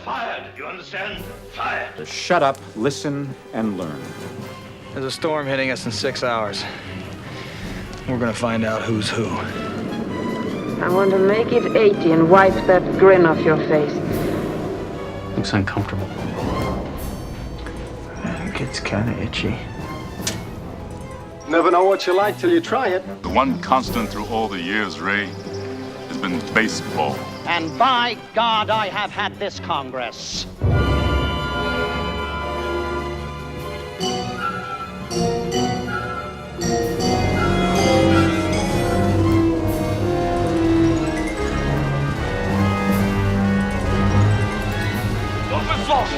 fired. You understand? Fired. Shut up, listen, and learn. There's a storm hitting us in 6 hours. We're gonna find out who's who. I want to make it 80 and wipe that grin off your face. Looks uncomfortable. I think it's kind of itchy. Never know what you like till you try it. The one constant through all the years, Ray, has been baseball. And by God, I have had this Congress.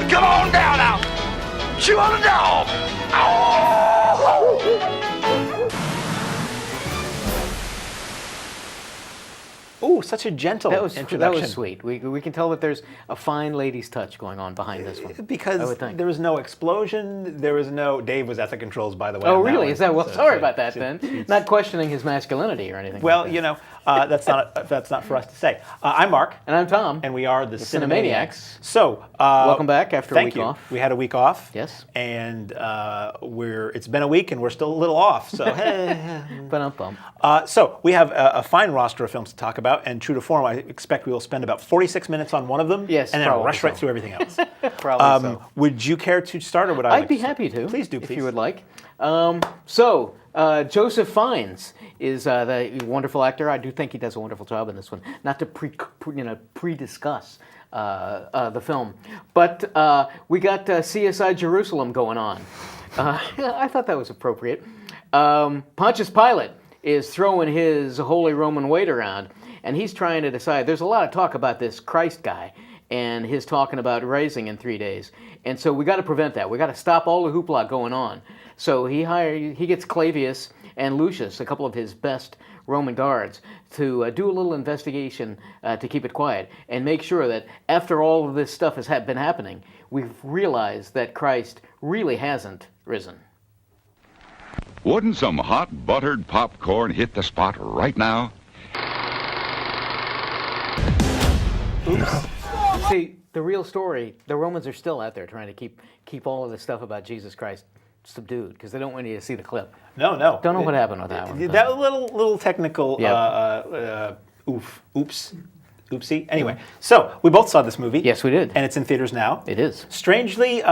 Come on down now! Chew on the dog! Ooh, such a gentle introduction. That was sweet. We can tell that there's a fine lady's touch going on behind this one. Because there was no explosion, there was no... Dave was at the controls, by the way. Oh, really? Is that... Well, sorry about that, then. Not questioning his masculinity or anything. Well, like you know, that's not for us to say. I'm Mark. And I'm Tom. And we are the Cinemaniacs. So, welcome back after a week off. We had a week off. Yes. And it's been a week and we're still a little off. So, so we have a fine roster of films to talk about, and true to form, I expect we will spend about 46 minutes on one of them. Yes, and then rush right through everything else. Probably so. Would you care to start, or would I? I'd be happy to. Please do, please. If you would like. Joseph Fiennes is the wonderful actor. I do think he does a wonderful job in this one. Not to pre-discuss the film, but we got CSI Jerusalem going on. I thought that was appropriate. Pontius Pilate is throwing his Holy Roman weight around, and he's trying to decide. There's a lot of talk about this Christ guy and his talking about rising in 3 days, and so we got to prevent that. We got to stop all the hoopla going on. So he gets Clavius and Lucius, a couple of his best Roman guards, to do a little investigation to keep it quiet and make sure that after all of this stuff has been happening, we've realized that Christ really hasn't risen. Wouldn't some hot buttered popcorn hit the spot right now? Oops. See, the real story, the Romans are still out there trying to keep all of this stuff about Jesus Christ subdued because they don't want you to see the clip. No. Don't know what happened with that one. That little technical oopsie. Anyway, so we both saw this movie. Yes, we did. And it's in theaters now. It is. Strangely,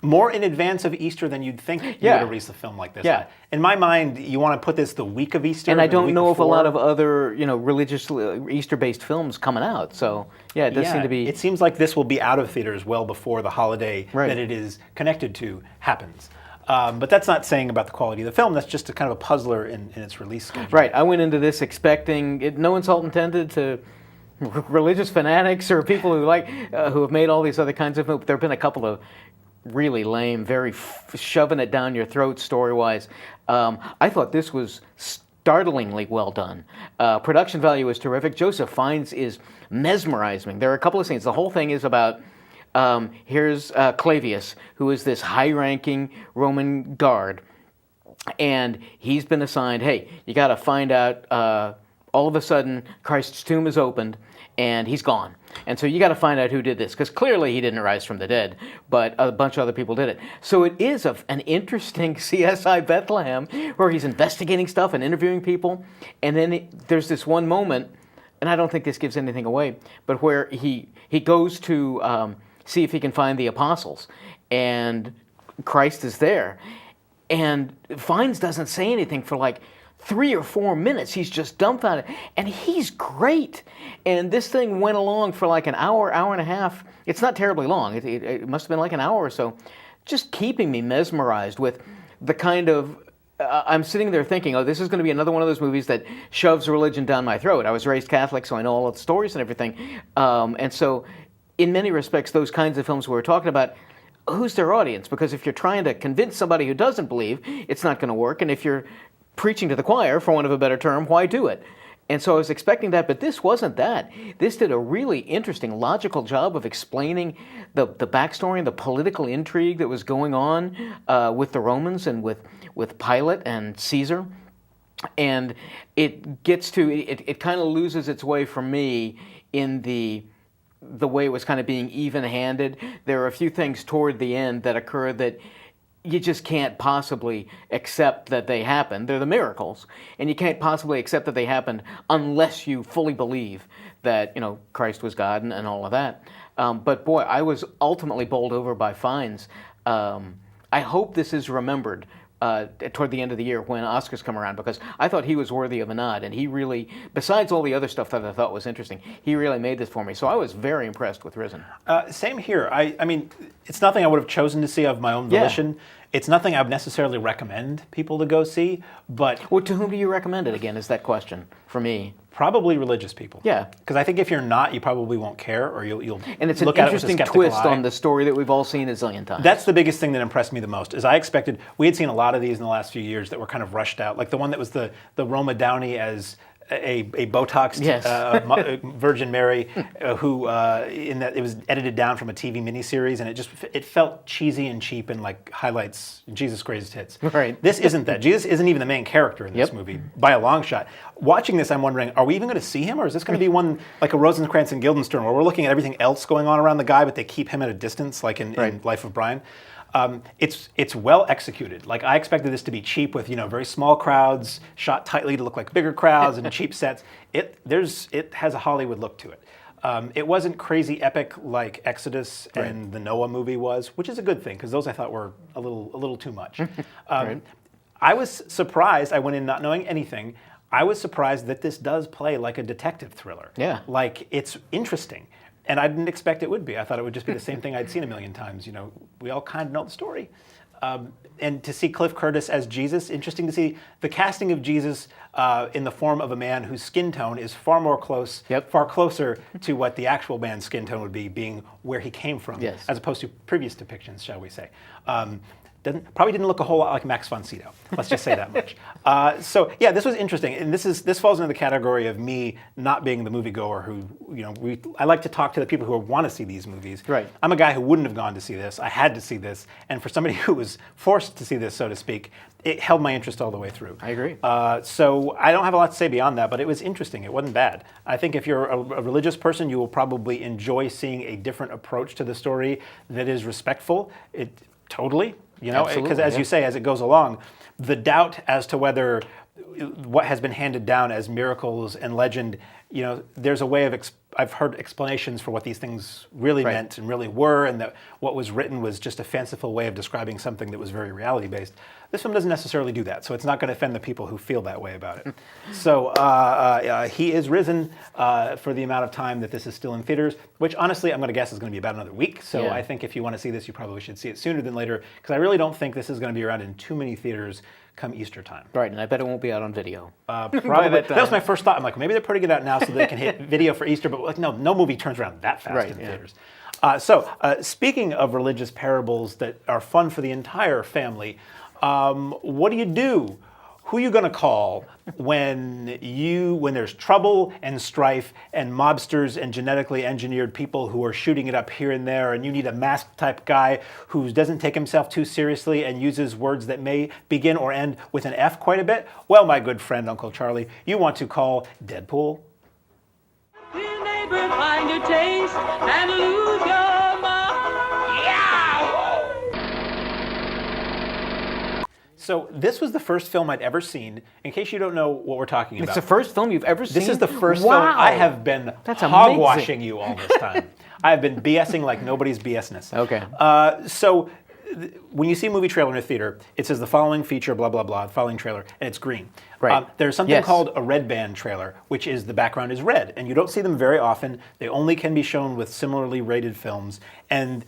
more in advance of Easter than you'd think you would have released a film like this. Yeah. In my mind, you want to put this the week of Easter. And I don't know of a lot of other, religious Easter-based films coming out. So, yeah, it does seem to be... It seems like this will be out of theaters well before the holiday that it is connected to happens. But that's not saying about the quality of the film. That's just a kind of a puzzler in its release schedule. Right. I went into this expecting, no insult intended to religious fanatics or people who who have made all these other kinds of movies. There have been a couple of really lame, very shoving it down your throat story-wise. I thought this was startlingly well done. Production value is terrific. Joseph Fiennes is mesmerizing. There are a couple of scenes. The whole thing is about here's Clavius, who is this high-ranking Roman guard, and he's been assigned, hey, you got to find out, all of a sudden, Christ's tomb is opened, and he's gone. And so you got to find out who did this, because clearly he didn't rise from the dead, but a bunch of other people did it. So it is an interesting CSI Bethlehem, where he's investigating stuff and interviewing people, and then there's this one moment, and I don't think this gives anything away, but where he goes to see if he can find the apostles, and Christ is there. And Fiennes doesn't say anything for like 3 or 4 minutes. He's just dumbfounded. And he's great. And this thing went along for like an hour, hour and a half. It's not terribly long. It must have been like an hour or so. Just keeping me mesmerized with the kind of... I'm sitting there thinking, oh, this is going to be another one of those movies that shoves religion down my throat. I was raised Catholic, so I know all of the stories and everything. And so, in many respects, those kinds of films we're talking about, who's their audience? Because if you're trying to convince somebody who doesn't believe, it's not going to work. And if you're preaching to the choir, for want of a better term, why do it? And so I was expecting that, but this wasn't that. This did a really interesting, logical job of explaining the backstory and the political intrigue that was going on with the Romans and with Pilate and Caesar. And it gets to, it kind of loses its way for me in the the way it was kind of being even-handed. There are a few things toward the end that occur that you just can't possibly accept that they happened. They're the miracles, and you can't possibly accept that they happened unless you fully believe that, Christ was God and all of that. But boy, I was ultimately bowled over by fines. I hope this is remembered toward the end of the year when Oscars come around, because I thought he was worthy of a nod, and he really, besides all the other stuff that I thought was interesting, he really made this for me. So I was very impressed with Risen. Same here. I mean, it's nothing I would have chosen to see of my own volition. Yeah. It's nothing I would necessarily recommend people to go see, but... Well, to whom do you recommend it, again, is that question for me. Probably religious people. Yeah. Because I think if you're not, you probably won't care, or you'll and it's look an at it with a interesting skeptical twist eye. on the story that we've all seen a zillion times. That's the biggest thing that impressed me the most, is I expected... We had seen a lot of these in the last few years that were kind of rushed out, like the one that was the Roma Downey as a Botoxed Virgin Mary, who in that it was edited down from a TV miniseries, and it felt cheesy and cheap and like highlights Jesus' greatest hits. Right. This isn't that. Jesus isn't even the main character in this movie by a long shot. Watching this, I'm wondering, are we even going to see him, or is this going to be one like a Rosencrantz and Guildenstern, where we're looking at everything else going on around the guy, but they keep him at a distance, like in Life of Brian? It's well executed. Like, I expected this to be cheap with very small crowds, shot tightly to look like bigger crowds and cheap sets. It has a Hollywood look to it. It wasn't crazy epic like Exodus and the Noah movie was, which is a good thing, because those I thought were a little too much. I was surprised. I went in not knowing anything. I was surprised that this does play like a detective thriller. Yeah. Like, it's interesting. And I didn't expect it would be. I thought it would just be the same thing I'd seen a million times. We all kind of know the story. And to see Cliff Curtis as Jesus, interesting to see the casting of Jesus in the form of a man whose skin tone is far closer to what the actual man's skin tone would be, being where he came from, as opposed to previous depictions, shall we say. Probably didn't look a whole lot like Max von Sydow. Let's just say that much. So yeah, this was interesting, and this falls into the category of me not being the moviegoer who, I like to talk to the people who want to see these movies. Right. I'm a guy who wouldn't have gone to see this. I had to see this, and for somebody who was forced to see this, so to speak, it held my interest all the way through. I agree. So I don't have a lot to say beyond that, but it was interesting. It wasn't bad. I think if you're a religious person, you will probably enjoy seeing a different approach to the story that is respectful. Totally. Because as you say, as it goes along, the doubt as to whether what has been handed down as miracles and legend, there's a way of, I've heard explanations for what these things really meant and really were, and that what was written was just a fanciful way of describing something that was very reality-based. This film doesn't necessarily do that, so it's not going to offend the people who feel that way about it. So he is risen for the amount of time that this is still in theaters, which honestly I'm going to guess is going to be about another week. So I think if you want to see this, you probably should see it sooner than later, because I really don't think this is going to be around in too many theaters come Easter time. Right, and I bet it won't be out on video. Probably. That was my first thought. I'm like, maybe they're putting it out now so they can hit video for Easter, but no movie turns around that fast in theaters. So speaking of religious parables that are fun for the entire family, what do you do? Who are you going to call when there's trouble and strife and mobsters and genetically engineered people who are shooting it up here and there, and you need a masked type guy who doesn't take himself too seriously and uses words that may begin or end with an F quite a bit? Well, my good friend, Uncle Charlie, you want to call DEADPOOL. Neighbor, find your taste and lose your mind. Yeah! So this was the first film I'd ever seen. In case you don't know what we're talking about. It's the first film you've ever seen? This is the first film. I have been hogwashing you all this time. I have been BSing like nobody's BSness. Okay. So when you see a movie trailer in a theater, it says the following feature, blah, blah, blah, the following trailer, and it's green. Right. There's something called a red band trailer, which is the background is red, and you don't see them very often. They only can be shown with similarly rated films, and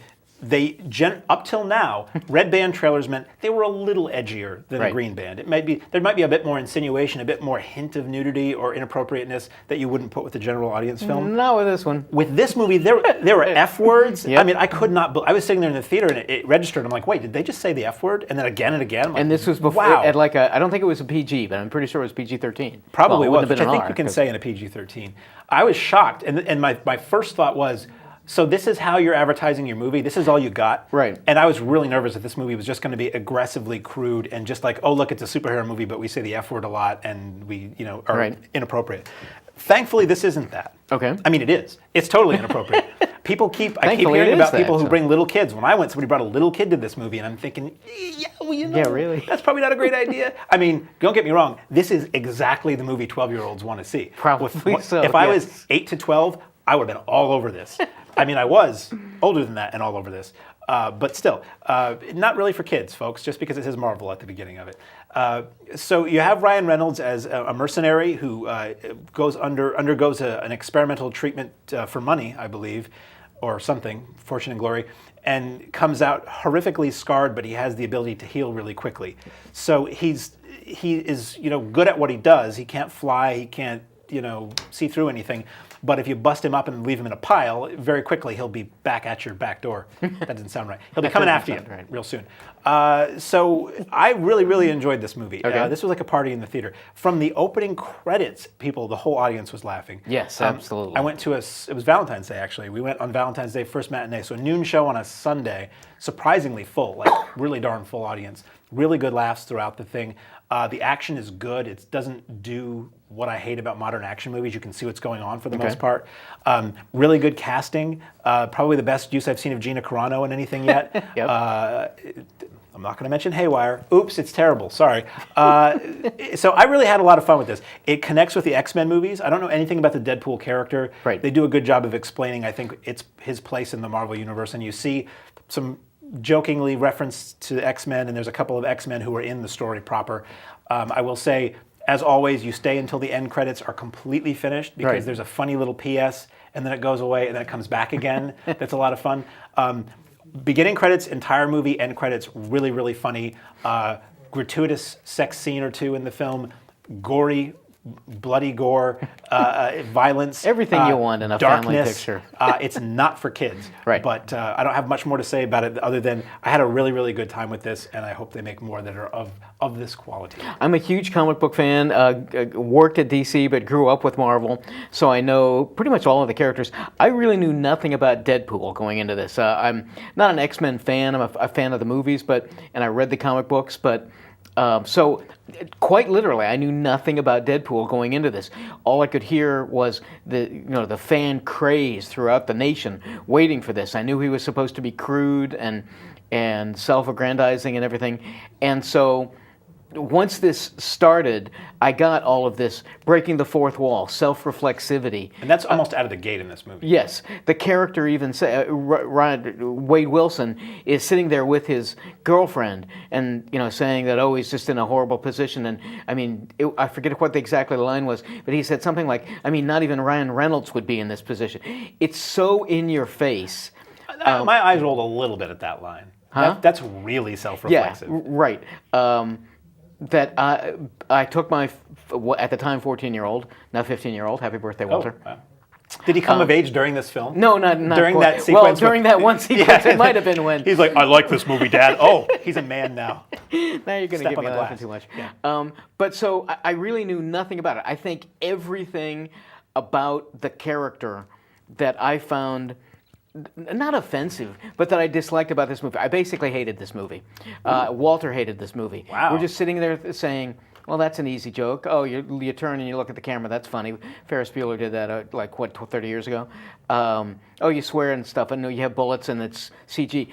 up till now, red band trailers meant they were a little edgier than a green band. There might be a bit more insinuation, a bit more hint of nudity or inappropriateness that you wouldn't put with a general audience film. Not with this one. With this movie, there were F words. Yep. I mean, I could not. I was sitting there in the theater and it registered. I'm like, wait, did they just say the F word? And then again and again. I'm like, and this was before. Wow. I don't think it was a PG, but I'm pretty sure it was PG-13. Probably was, which I think you can say in a PG-13. I was shocked, and my first thought was, so this is how you're advertising your movie? This is all you got? Right. And I was really nervous that this movie was just going to be aggressively crude and just like, oh, look, it's a superhero movie, but we say the F word a lot and we, are inappropriate. Thankfully, this isn't that. Okay. I mean, it is. It's totally inappropriate. I keep Thankfully, hearing it about is that, people who so. bring little kids. When I went, somebody brought a little kid to this movie, and I'm thinking, yeah, well, Yeah, really? that's probably not a great idea. I mean, don't get me wrong. This is exactly the movie 12-year-olds want to see. Probably so, If I yes. was 8 to 12, I would have been all over this. I mean, I was older than that and all over this. But still, not really for kids, folks, just because it says Marvel at the beginning of it. So you have Ryan Reynolds as a mercenary who undergoes an experimental treatment for money, I believe, or something, fortune and glory, and comes out horrifically scarred, but he has the ability to heal really quickly. So he is good at what he does. He can't fly, he can't see through anything. But if you bust him up and leave him in a pile, very quickly he'll be back at your back door. That doesn't sound right. He'll be coming after you real soon. So I really, really enjoyed this movie. Okay. This was like a party in the theater. From the opening credits, the whole audience was laughing. Yes, absolutely. I went to it was Valentine's Day, actually. We went on Valentine's Day, first matinee. So a noon show on a Sunday, surprisingly full, like really darn full audience. Really good laughs throughout the thing. The action is good. It doesn't do what I hate about modern action movies. You can see what's going on for the most part. Really good casting. Probably the best use I've seen of Gina Carano in anything yet. Yep. I'm not going to mention Haywire. Oops, it's terrible. Sorry. So I really had a lot of fun with this. It connects with the X-Men movies. I don't know anything about the Deadpool character. Right. They do a good job of explaining, I think, it's his place in the Marvel Universe. And you see some jokingly reference to X-Men, and there's a couple of X-Men who are in the story proper. I will say, as always, you stay until the end credits are completely finished because there's a funny little PS, and then it goes away, and then it comes back again. That's a lot of fun. Beginning credits, entire movie, end credits, really, really funny. Gratuitous sex scene or two in the film, gory, bloody gore, violence. Everything you want in a family darkness. picture. It's not for kids. Right. But I don't have much more to say about it other than I had a really, really good time with this, and I hope they make more that are of this quality. I'm a huge comic book fan, worked at DC but grew up with Marvel, so I know pretty much all of the characters. I really knew nothing about Deadpool going into this. I'm not an X-Men fan, I'm a fan of the movies, and I read the comic books, but so quite literally, I knew nothing about Deadpool going into this. All I could hear was the fan craze throughout the nation waiting for this. I knew he was supposed to be crude and self-aggrandizing and everything, and so once this started, I got all of this breaking the fourth wall, self-reflexivity. And that's almost out of the gate in this movie. Yes. The character even Wade Wilson is sitting there with his girlfriend and, saying that, oh, he's just in a horrible position. And, I mean, I forget what exactly the line was, but he said something like, I mean, not even Ryan Reynolds would be in this position. It's so in your face. My eyes rolled a little bit at that line. Huh? That's really self-reflexive. Yeah, right. That I took my, at the time, 14-year-old, now 15-year-old, happy birthday, Walter. Oh, wow. Did he come of age during this film? No, not during quite. that sequence. Well, during that one sequence, it might have been when. He's like, I like this movie, Dad. Oh, he's a man now. Now you're going to get me laughing too much. Yeah. But so I really knew nothing about it. I think everything about the character that I found not offensive, but that I disliked about this movie. I basically hated this movie. Walter hated this movie. Wow. We're just sitting there saying, well, that's an easy joke. Oh, you turn and you look at the camera. That's funny. Ferris Bueller did that, 30 years ago? Oh, you swear and stuff. I know you have bullets and it's CG.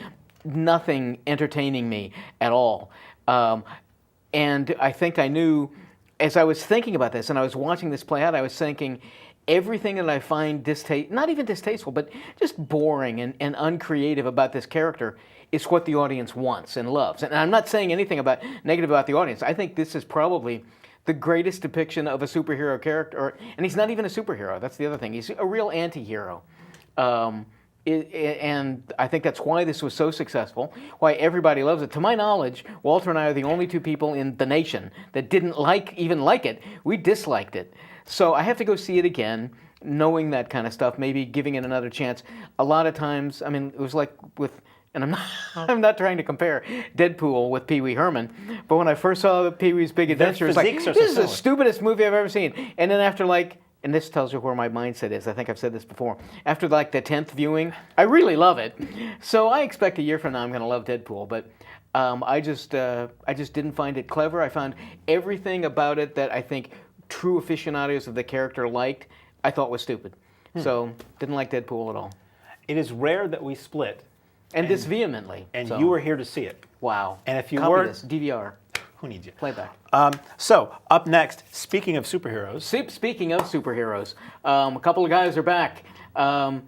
Nothing entertaining me at all. And I think I knew, as I was thinking about this and I was watching this play out, I was thinking, everything that I find not even distasteful, but just boring and uncreative about this character is what the audience wants and loves. And I'm not saying anything negative about the audience. I think this is probably the greatest depiction of a superhero character, and he's not even a superhero. That's the other thing. He's a real anti-hero. And I think that's why this was so successful, why everybody loves it. To my knowledge, Walter and I are the only two people in the nation that didn't even like it. We disliked it. So I have to go see it again, knowing that kind of stuff, maybe giving it another chance. A lot of times, I mean, it was like with, and I'm not trying to compare Deadpool with Pee Wee Herman, but when I first saw Pee Wee's Big Adventure, it was like, this is the stupidest movie I've ever seen. And then after and this tells you where my mindset is. I think I've said this before. After the 10th viewing, I really love it. So I expect a year from now I'm going to love Deadpool, but I just didn't find it clever. I found everything about it that I think true aficionados of the character liked, I thought was stupid. So didn't like Deadpool at all. It is rare that we split. And this vehemently. And so. you were here to see it. Wow. And if you Copy weren't, this, DVR. who needs you? Playback. So, up next, speaking of superheroes. Speaking of superheroes, a couple of guys are back. However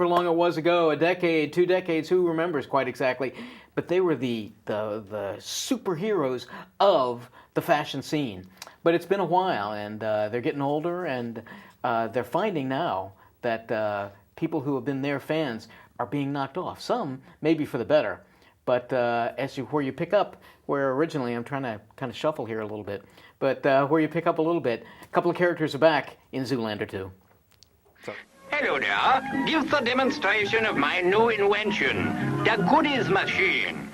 long it was ago, a decade, 2 decades, who remembers quite exactly? But they were the superheroes of the fashion scene. But it's been a while, and they're getting older, and they're finding now that people who have been their fans are being knocked off. Some maybe for the better, but where you pick up, where originally I'm trying to kind of shuffle here a little bit, but where you pick up a little bit, a couple of characters are back in Zoolander 2. Hello there. Give the demonstration of my new invention, the goodies machine.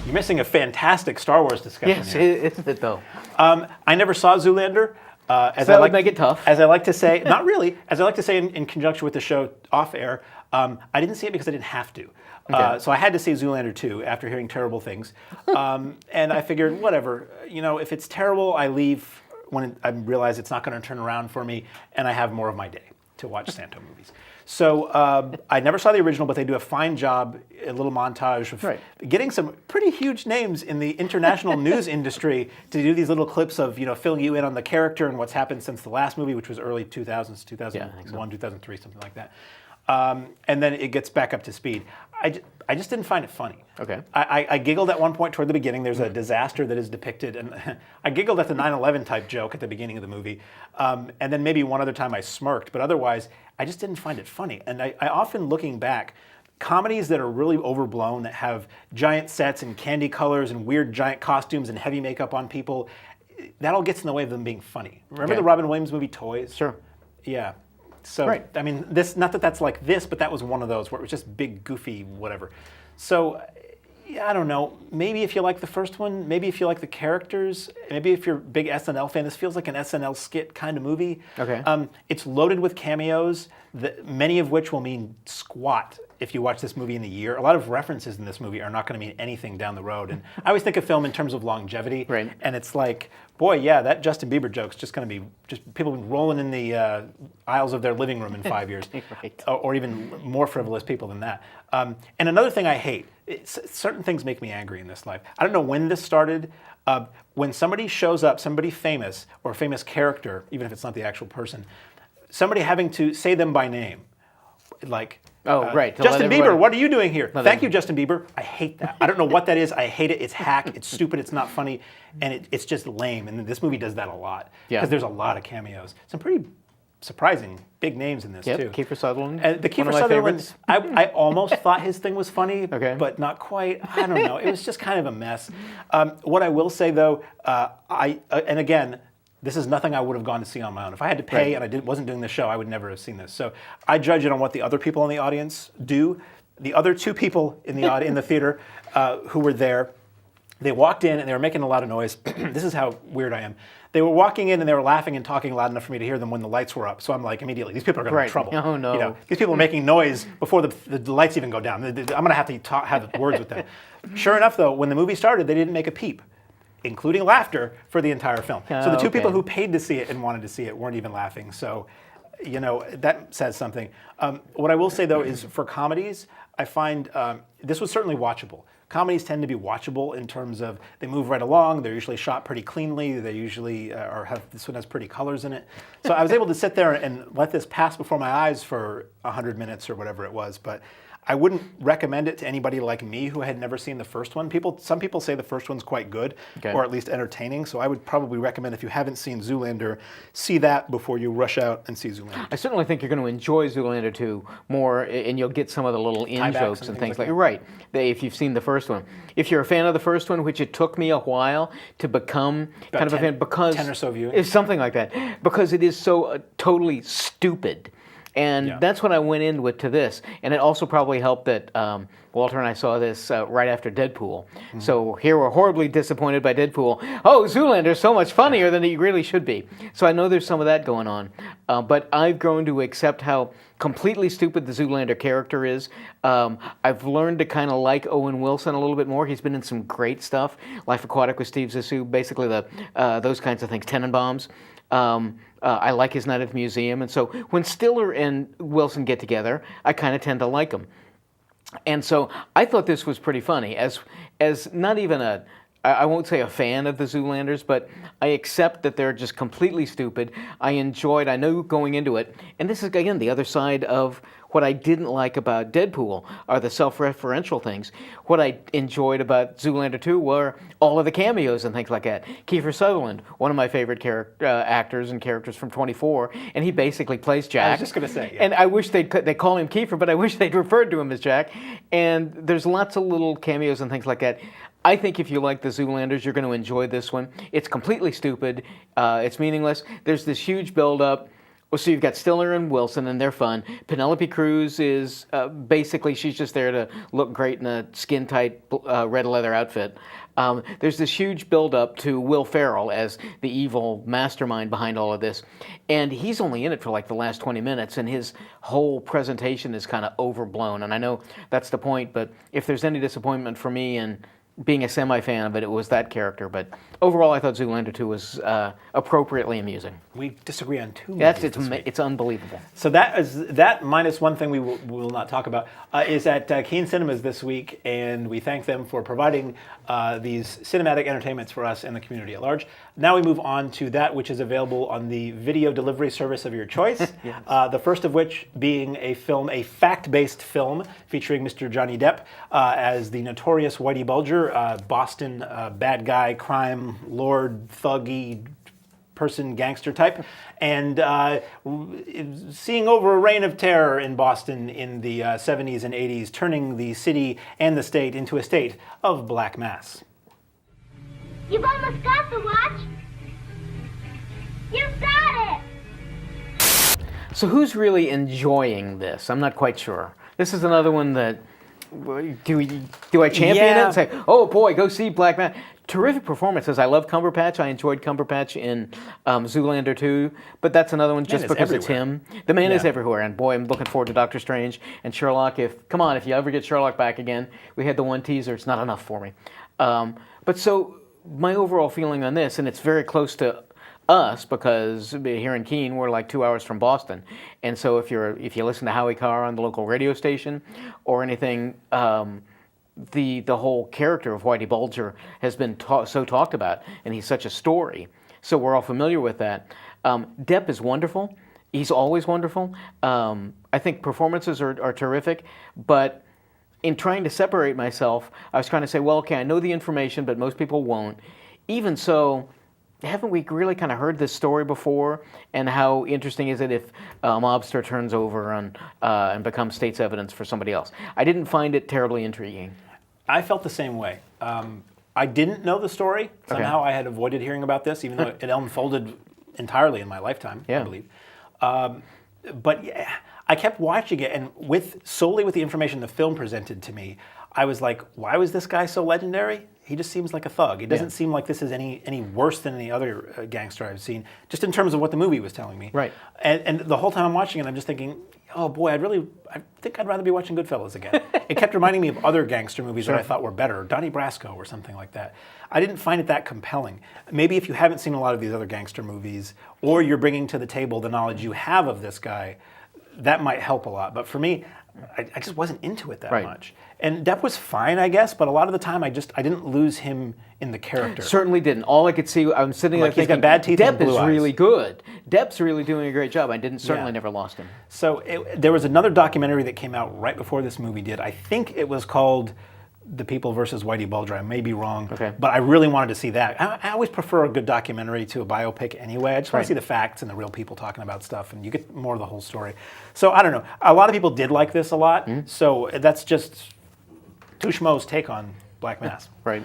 You're missing a fantastic Star Wars discussion Yes, here. isn't it though? I never saw Zoolander. So that would make it tough. As I like to say, not really, as I like to say in conjunction with the show off air, I didn't see it because I didn't have to. Okay. So I had to see Zoolander 2 after hearing terrible things. And I figured, whatever, if it's terrible, I leave when I realize it's not going to turn around for me, and I have more of my day to watch Santo movies. So I never saw the original, but they do a fine job, a little montage of getting some pretty huge names in the international news industry to do these little clips of, filling you in on the character and what's happened since the last movie, which was early 2000s, 2001, 2003, something like that. And then it gets back up to speed. I just didn't find it funny. Okay. I giggled at one point toward the beginning. There's a disaster that is depicted, and I giggled at the 9/11 type joke at the beginning of the movie. And then maybe one other time I smirked, but otherwise I just didn't find it funny. And I often, looking back, comedies that are really overblown, that have giant sets and candy colors and weird giant costumes and heavy makeup on people, that all gets in the way of them being funny. Remember the Robin Williams movie Toys? Sure. Yeah. So, I mean, not that that's like this, but that was one of those where it was just big, goofy, whatever. So, I don't know. Maybe if you like the first one, maybe if you like the characters, maybe if you're a big SNL fan, this feels like an SNL skit kind of movie. Okay. It's loaded with cameos, many of which will mean squat if you watch this movie in a year. A lot of references in this movie are not going to mean anything down the road. And I always think of film in terms of longevity. Right. And it's like, boy, yeah, that Justin Bieber joke's just going to be just people rolling in the aisles of their living room in 5 years. Right. Or even more frivolous people than that. And another thing I hate, certain things make me angry in this life. I don't know when this started. When somebody shows up, somebody famous or a famous character, even if it's not the actual person, somebody having to say them by name. Like, Justin Bieber, what are you doing here? Thank you, Justin Bieber. I hate that. I don't know what that is. I hate it. It's hack. It's stupid. It's not funny. And it's just lame. And this movie does that a lot. Because there's a lot of cameos. Some pretty surprising big names in this, too. Kiefer Sutherland. The Kiefer Sutherland, I almost thought his thing was funny, but not quite. I don't know. It was just kind of a mess. What I will say, though, and again, this is nothing I would have gone to see on my own. If I had to pay and I wasn't doing the show, I would never have seen this. So I judge it on what the other people in the audience do. The other two people in the theater who were there, they walked in and they were making a lot of noise. This is how weird I am. They were walking in and they were laughing and talking loud enough for me to hear them when the lights were up. So I'm like, immediately, these people are going to have trouble. Oh, no. These people are making noise before the lights even go down. I'm going to have to have words with them. Sure enough, though, when the movie started, they didn't make a peep, including laughter, for the entire film. So the two people who paid to see it and wanted to see it weren't even laughing. So, that says something. What I will say, though, is for comedies, I find this was certainly watchable. Comedies tend to be watchable in terms of they move right along. They're usually shot pretty cleanly. They usually this one has pretty colors in it. So I was able to sit there and let this pass before my eyes for 100 minutes or whatever it was. But I wouldn't recommend it to anybody like me who had never seen the first one. Some people say the first one's quite good, or at least entertaining. So I would probably recommend, if you haven't seen Zoolander, see that before you rush out and see Zoolander. I certainly think you're going to enjoy Zoolander 2 more, and you'll get some of the little in-jokes and things like that. Right, if you've seen the first one. If you're a fan of the first one, which it took me a while to become kind of a fan, because 10 or so viewings. It's something like that, because it is so totally stupid. And that's what I went in with to this. And it also probably helped that Walter and I saw this right after Deadpool. Mm-hmm. So here we're horribly disappointed by Deadpool. Oh, Zoolander's so much funnier than he really should be. So I know there's some of that going on. But I've grown to accept how completely stupid the Zoolander character is. I've learned to kind of like Owen Wilson a little bit more. He's been in some great stuff. Life Aquatic with Steve Zissou, basically those kinds of things, Tenenbaums. I like his night at the museum, and so when Stiller and Wilson get together, I kind of tend to like them. And so I thought this was pretty funny, as not even I won't say a fan of the Zoolanders, but I accept that they're just completely stupid. I know going into it, and this is, again, the other side of what I didn't like about Deadpool are the self-referential things. What I enjoyed about Zoolander 2 were all of the cameos and things like that. Kiefer Sutherland, one of my favorite actors and characters from 24, and he basically plays Jack. I was just going to say, yeah. And I wish they call him Kiefer, but I wish they'd referred to him as Jack. And there's lots of little cameos and things like that. I think if you like the Zoolanders, you're going to enjoy this one. It's completely stupid. It's meaningless. There's this huge build-up. Well, so you've got Stiller and Wilson, and they're fun. Penelope Cruz is basically, she's just there to look great in a skin-tight red leather outfit. There's this huge build-up to Will Ferrell as the evil mastermind behind all of this. And he's only in it for like the last 20 minutes, and his whole presentation is kind of overblown. And I know that's the point, but if there's any disappointment for me in being a semi-fan of it, it was that character. But overall, I thought Zoolander 2 was appropriately amusing. We disagree on two movies. It's unbelievable. So that minus one thing we will not talk about is at Keen Cinemas this week, and we thank them for providing these cinematic entertainments for us and the community at large. Now we move on to that which is available on the video delivery service of your choice. Yes. The first of which being a fact-based film featuring Mr. Johnny Depp as the notorious Whitey Bulger, Boston bad guy, crime lord, thuggy person, gangster type, and seeing over a reign of terror in Boston in the 70s and 80s, turning the city and the state into a state of black mass. You've almost got the watch. You've got it. So who's really enjoying this? I'm not quite sure. This is another one that, do I champion it and say, oh boy, go see Black Mass? Terrific performances. I love Cumberbatch. I enjoyed Cumberbatch in Zoolander 2, but that's another one just because it's him. The man is everywhere, and boy, I'm looking forward to Doctor Strange and Sherlock. If you ever get Sherlock back again, we had the one teaser. It's not enough for me. But so my overall feeling on this, and it's very close to us because here in Keene we're like 2 hours from Boston, and so if you listen to Howie Carr on the local radio station or anything, the whole character of Whitey Bulger has been so talked about, and he's such a story, so we're all familiar with that. Depp is wonderful. He's always wonderful. I think performances are terrific, but in trying to separate myself, I was trying to say, well, okay, I know the information, but most people won't. Even so, haven't we really kind of heard this story before? And how interesting is it if a mobster turns over and becomes state's evidence for somebody else? I didn't find it terribly intriguing. I felt the same way. I didn't know the story. Somehow I had avoided hearing about this, even though it unfolded entirely in my lifetime, I believe. But yeah, I kept watching it, and solely with the information the film presented to me, I was like, why was this guy so legendary? He just seems like a thug. He doesn't seem like this is any worse than any other gangster I've seen, just in terms of what the movie was telling me. Right. And the whole time I'm watching it, I'm just thinking, oh boy, I think I'd rather be watching Goodfellas again. It kept reminding me of other gangster movies that I thought were better, Donnie Brasco or something like that. I didn't find it that compelling. Maybe if you haven't seen a lot of these other gangster movies, or you're bringing to the table the knowledge you have of this guy, that might help a lot. But for me, I just wasn't into it that much. And Depp was fine, I guess, but a lot of the time I didn't lose him in the character. Certainly didn't. All I could see, I'm sitting there thinking, he's got bad teeth Depp and blue is eyes. really good. Depp's really doing a great job. I certainly never lost him. So there was another documentary that came out right before this movie did. I think it was called The People versus Whitey Bulger. I may be wrong, but I really wanted to see that. I always prefer a good documentary to a biopic anyway. I just want to see the facts and the real people talking about stuff, and you get more of the whole story. So I don't know. A lot of people did like this a lot, so that's just two schmoes' take on Black Mass. Right.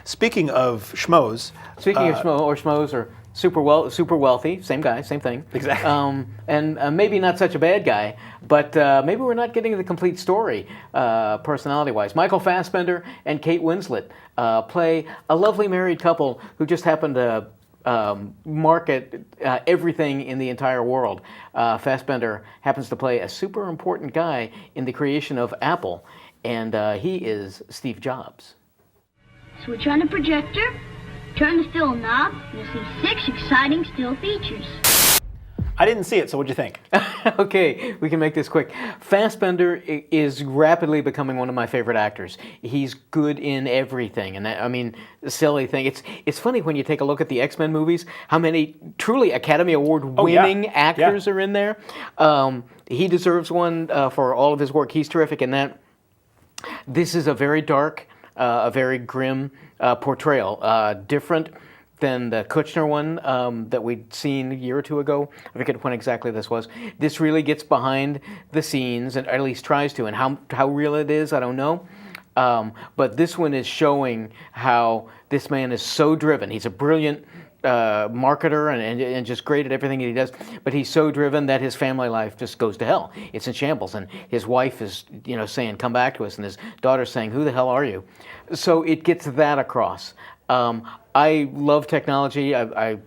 Speaking of schmoes. Speaking of schmoes or super wealthy, same guy, same thing. Exactly. And maybe not such a bad guy, but maybe we're not getting the complete story personality-wise. Michael Fassbender and Kate Winslet play a lovely married couple who just happen to market everything in the entire world. Fassbender happens to play a super important guy in the creation of Apple, and he is Steve Jobs. Switch on the projector. Turn the still knob, you'll see 6 exciting still features. I didn't see it, so what'd you think? Okay, we can make this quick. Fassbender is rapidly becoming one of my favorite actors. He's good in everything, and that, I mean, the silly thing. It's funny when you take a look at the X-Men movies, how many truly Academy Award-winning actors are in there. He deserves one for all of his work. He's terrific in that. This is a very dark, a very grim portrayal, different than the Kushner one that we'd seen a year or two ago. I forget when exactly this was. This really gets behind the scenes, and at least tries to, and how real it is, I don't know. But this one is showing how this man is so driven. He's a brilliant marketer and just great at everything that he does, but he's so driven that his family life just goes to hell. It's in shambles, and his wife is, saying, "Come back to us," and his daughter's saying, "Who the hell are you?" So it gets that across. I love technology. I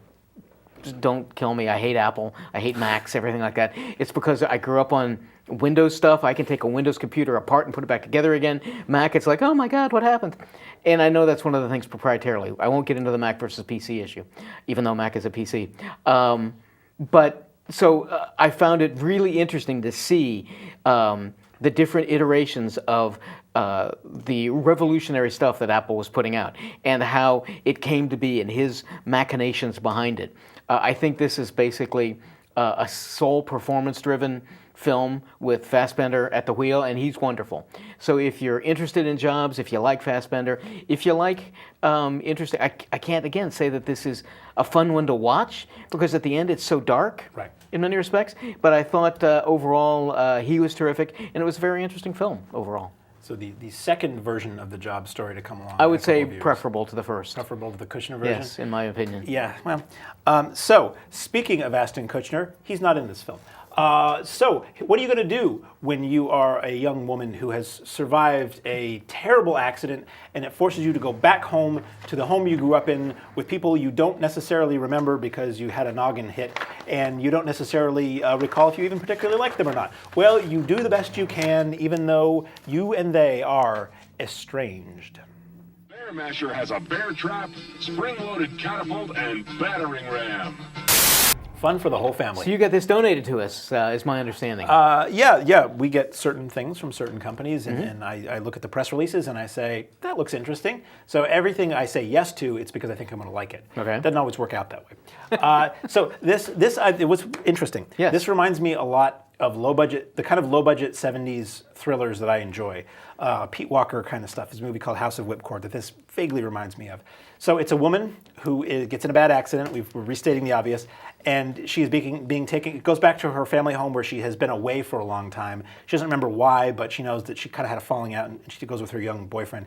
don't kill me. I hate Apple. I hate Macs, everything like that. It's because I grew up on Windows stuff. I can take a Windows computer apart and put it back together again. Mac, it's like, oh my God, what happened? And I know that's one of the things proprietarily. I won't get into the Mac versus PC issue, even though Mac is a PC. So I found it really interesting to see the different iterations of the revolutionary stuff that Apple was putting out and how it came to be and his machinations behind it. I think this is basically a sole performance-driven film with Fassbender at the wheel, and he's wonderful. So if you're interested in Jobs, if you like Fassbender, if you like interesting, I can't again say that this is a fun one to watch because at the end it's so dark in many respects, but I thought overall he was terrific, and it was a very interesting film overall. So the second version of the Job story to come along. I would say preferable to the first. Preferable to the Kushner version? Yes, in my opinion. Yeah, well, so speaking of Ashton Kutcher, he's not in this film. So what are you going to do when you are a young woman who has survived a terrible accident and it forces you to go back home to the home you grew up in with people you don't necessarily remember because you had a noggin hit and you don't necessarily recall if you even particularly like them or not? Well, you do the best you can even though you and they are estranged. Bear Masher has a bear trap, spring-loaded catapult, and battering ram. Fun for the whole family. So you got this donated to us, is my understanding. Yeah. We get certain things from certain companies, and I look at the press releases and I say, that looks interesting. So everything I say yes to, it's because I think I'm going to like it. Okay. It doesn't always work out that way. So it was interesting. Yes. This reminds me a lot of the kind of low-budget 70s thrillers that I enjoy. Pete Walker kind of stuff. There's a movie called House of Whipcord that this vaguely reminds me of. So it's a woman who gets in a bad accident. We're restating the obvious. And she's being taken, it goes back to her family home where she has been away for a long time. She doesn't remember why, but she knows that she kind of had a falling out and she goes with her young boyfriend.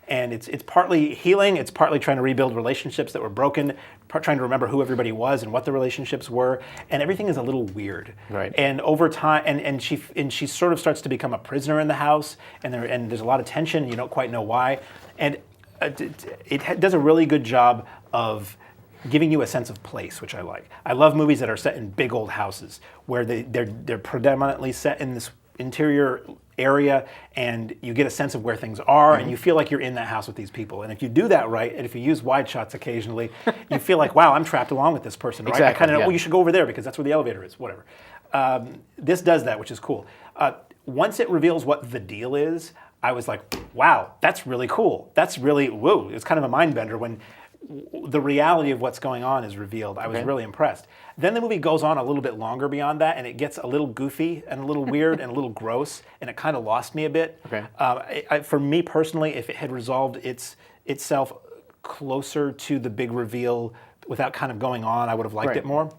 And it's partly healing, it's partly trying to rebuild relationships that were broken, trying to remember who everybody was and what the relationships were, and everything is a little weird. Right. And over time, and she sort of starts to become a prisoner in the house, and there's a lot of tension. You don't quite know why, and it does a really good job of giving you a sense of place, which I like. I love movies that are set in big old houses where they're predominantly set in this interior area and you get a sense of where things are and you feel like you're in that house with these people. And if you do that right, and if you use wide shots occasionally, you feel like, wow, I'm trapped along with this person, right? Exactly, I kind of know, well, you should go over there because that's where the elevator is, whatever. This does that, which is cool. Once it reveals what the deal is, I was like, wow, that's really cool. That's really, whoa, it's kind of a mind bender when the reality of what's going on is revealed. I was really impressed. Then the movie goes on a little bit longer beyond that, and it gets a little goofy and a little weird and a little gross, and it kind of lost me a bit. Okay. For me personally, if it had resolved itself closer to the big reveal without kind of going on, I would have liked it more.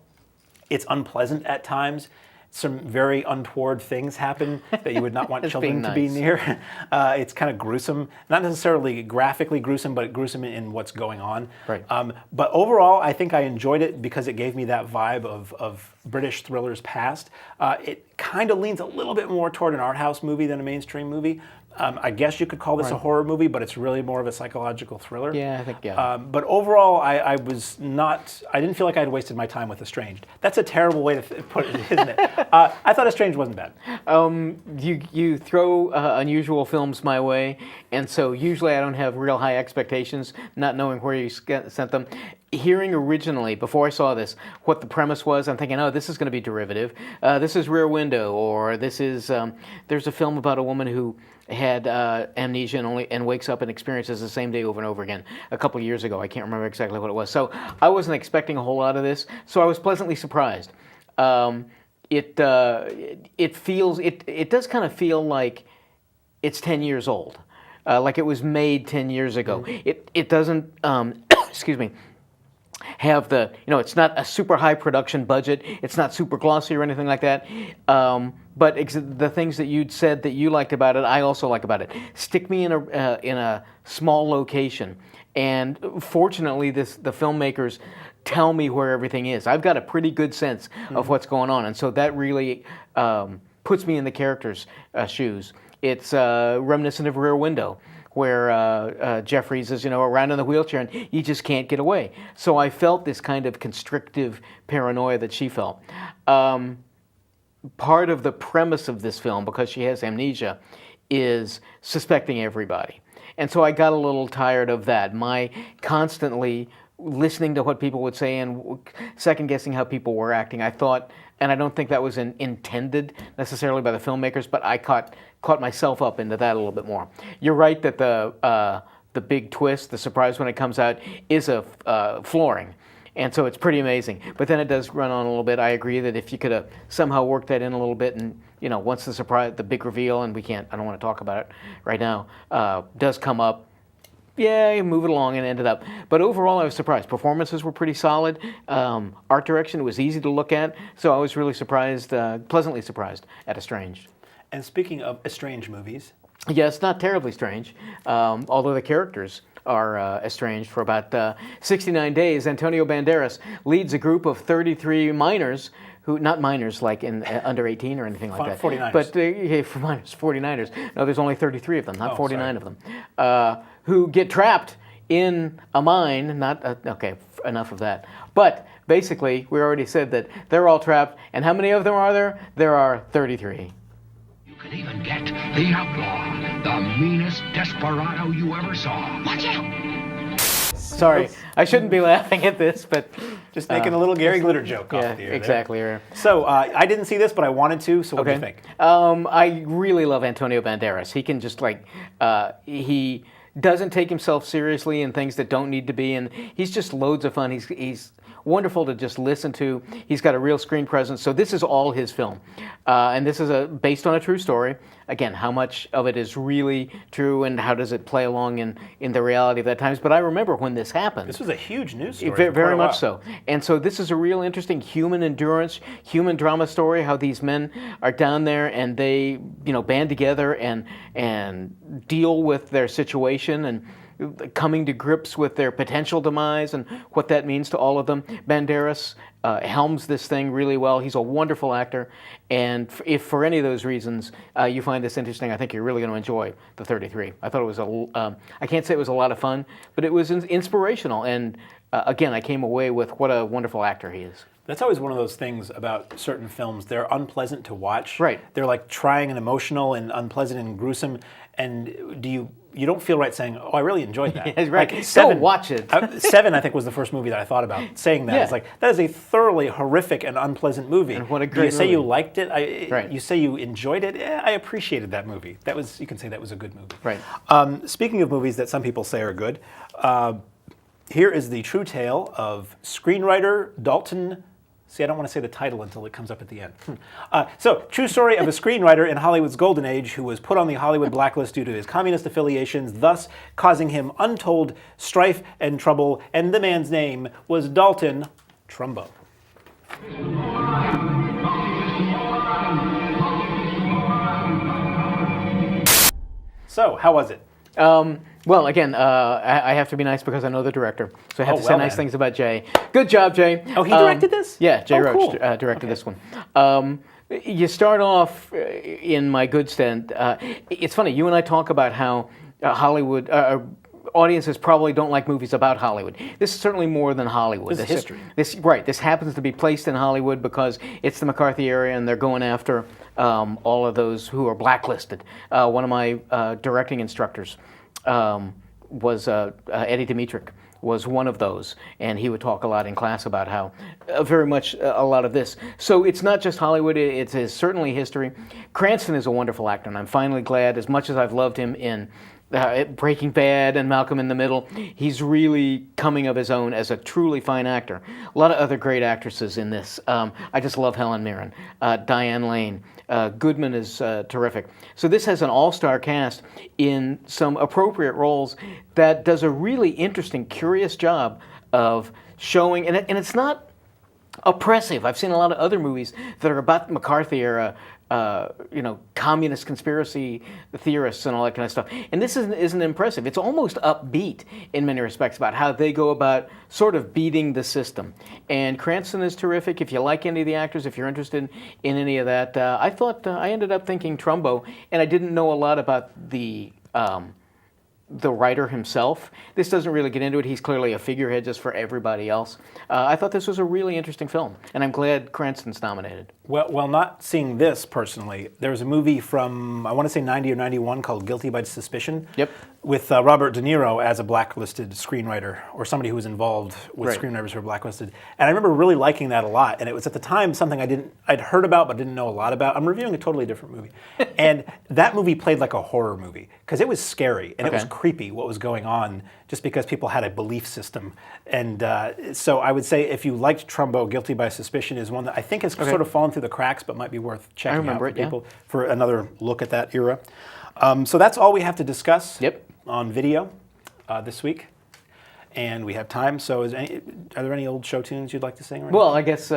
It's unpleasant at times. Some very untoward things happen that you would not want children to be near. It's kind of gruesome, not necessarily graphically gruesome, but gruesome in what's going on. Right. But overall, I think I enjoyed it because it gave me that vibe of British thrillers past. It kind of leans a little bit more toward an art house movie than a mainstream movie, I guess you could call this a horror movie, but it's really more of a psychological thriller. Yeah, I think, yeah. But overall, I didn't feel like I had wasted my time with Estranged. That's a terrible way to put it, isn't it? I thought Estranged wasn't bad. You throw unusual films my way, and so usually I don't have real high expectations, not knowing where you sent them. Hearing originally, before I saw this, what the premise was, I'm thinking, oh, this is going to be derivative. This is Rear Window, or this is, there's a film about a woman who had amnesia and wakes up and experiences the same day over and over again a couple of years ago. I can't remember exactly what it was. So I wasn't expecting a whole lot of this, so I was pleasantly surprised. It does kind of feel like it's 10 years old, like it was made 10 years ago. It doesn't, excuse me, have the, it's not a super high production budget. It's not super glossy or anything like that. But the things that you'd said that you liked about it, I also like about it. Stick me in a small location, and fortunately, the filmmakers tell me where everything is. I've got a pretty good sense of what's going on, and so that really puts me in the character's shoes. It's reminiscent of Rear Window, where Jeffries is, around in the wheelchair and he just can't get away. So I felt this kind of constrictive paranoia that she felt. Part of the premise of this film, because she has amnesia, is suspecting everybody. And so I got a little tired of that. My constantly listening to what people would say and second-guessing how people were acting. I thought, and I don't think that was intended necessarily by the filmmakers, but I caught myself up into that a little bit more. You're right that the big twist, the surprise when it comes out, is flooring. And so it's pretty amazing. But then it does run on a little bit. I agree that if you could have somehow worked that in a little bit, and once the surprise, the big reveal, and I don't want to talk about it right now, does come up, yeah, move it along and end it up. But overall, I was surprised. Performances were pretty solid. Art direction was easy to look at. So I was really surprised, pleasantly surprised at Estranged. And speaking of estranged movies. Yes, not terribly strange, although the characters are estranged for about 69 days. Antonio Banderas leads a group of 33 minors who, not minors like in under 18 or anything like that. 49ers. But for minors, 49ers. No, there's only 33 of them, not 49 of them, who get trapped in a mine. Okay, enough of that. But basically, we already said that they're all trapped. And how many of them are there? There are 33. You can even get the outlaw, the meanest desperado you ever saw. Watch out! Sorry, I shouldn't be laughing at this, but just making a little Gary Glitter joke off the air. Exactly. There. So I didn't see this, but I wanted to. So what do you think? I really love Antonio Banderas. He can just he doesn't take himself seriously in things that don't need to be, and he's just loads of fun. He's wonderful to just listen to. He's got a real screen presence. So this is all his film, and this is based on a true story. Again, how much of it is really true, and how does it play along in the reality of that times? But I remember when this happened. This was a huge news story. Very much so. And so this is a real interesting human endurance, human drama story. How these men are down there and they, band together and deal with their situation and coming to grips with their potential demise and what that means to all of them. Banderas helms this thing really well. He's a wonderful actor, and if for any of those reasons you find this interesting, I think you're really going to enjoy the 33. I thought it was I can't say it was a lot of fun, but it was inspirational, and again, I came away with what a wonderful actor he is. That's always one of those things about certain films. They're unpleasant to watch. Right. They're like trying and emotional and unpleasant and gruesome. And you don't feel right saying, "Oh, I really enjoyed that." Yeah, right. Like Seven, go watch it. Seven, I think, was the first movie that I thought about saying that. Yeah. It's like that is a thoroughly horrific and unpleasant movie. And what a Do great you say movie. you liked it? Right. You say you enjoyed it? I appreciated that movie. You can say that was a good movie. Right. Speaking of movies that some people say are good, here is the true tale of screenwriter Dalton. See, I don't want to say the title until it comes up at the end. So, true story of a screenwriter in Hollywood's golden age who was put on the Hollywood blacklist due to his communist affiliations, thus causing him untold strife and trouble, and the man's name was Dalton Trumbo. So, how was it? Well, again, I have to be nice because I know the director, so I have to say nice then. things about Jay. Good job, Jay. Oh, he directed this? Yeah, Jay Roach cool. directed this one. You start off in my good stead. It's funny, you and I talk about how Hollywood audiences probably don't like movies about Hollywood. This is certainly more than Hollywood. This is history. This happens to be placed in Hollywood because it's the McCarthy era and they're going after all of those who are blacklisted. One of my directing instructors was Eddie Dimitrick. Was one of those, and he would talk a lot in class about how very much a lot of this. So it's not just Hollywood, it is certainly history. Cranston is a wonderful actor, and I'm finally glad, as much as I've loved him in Breaking Bad and Malcolm in the Middle, he's really coming of his own as a truly fine actor. A lot of other great actresses in this. I just love Helen Mirren, Diane Lane. Goodman is terrific. So this has an all-star cast in some appropriate roles that does a really interesting, curious job of showing, and it's not oppressive. I've seen a lot of other movies that are about the McCarthy era, communist conspiracy theorists and all that kind of stuff. And this isn't impressive. It's almost upbeat in many respects about how they go about sort of beating the system. And Cranston is terrific. If you like any of the actors, if you're interested in any of that, I ended up thinking Trumbo, and I didn't know a lot about the writer himself. This doesn't really get into it. He's clearly a figurehead just for everybody else. I thought this was a really interesting film, and I'm glad Cranston's nominated. Well, not seeing this personally, there was a movie from, I want to say 90 or 91 called Guilty by Suspicion. Yep. With Robert De Niro as a blacklisted screenwriter, or somebody who was involved with Right. screenwriters who were blacklisted. And I remember really liking that a lot. And it was at the time something I'd heard about but didn't know a lot about. I'm reviewing a totally different movie. And that movie played like a horror movie because it was scary and it was creepy what was going on just because people had a belief system. And so I would say if you liked Trumbo, Guilty by Suspicion is one that I think has sort of fallen through the cracks but might be worth checking out for people for another look at that era. So that's all we have to discuss on video this week. And we have time, so are there any old show tunes you'd like to sing? Well, I guess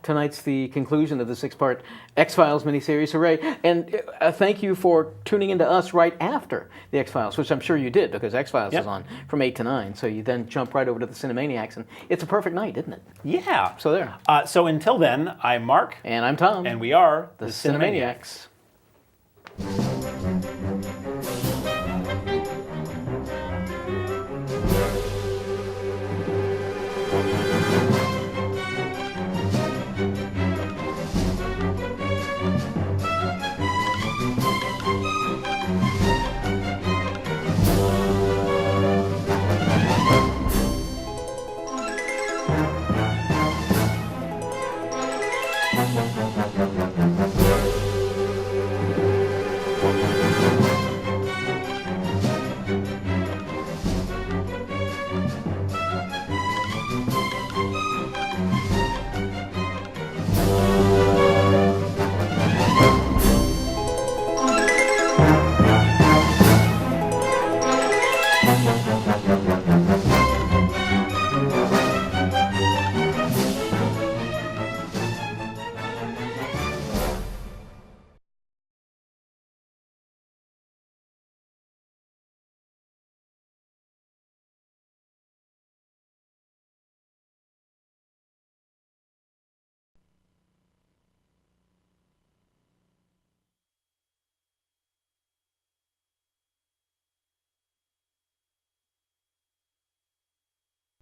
tonight's the conclusion of the 6-part X-Files miniseries. Hooray! And thank you for tuning into us right after the X-Files, which I'm sure you did, because X-Files is on from 8 to 9. So you then jump right over to the Cinemaniacs, and it's a perfect night, isn't it? Yeah. So there. So until then, I'm Mark. And I'm Tom. And we are the Cinemaniacs.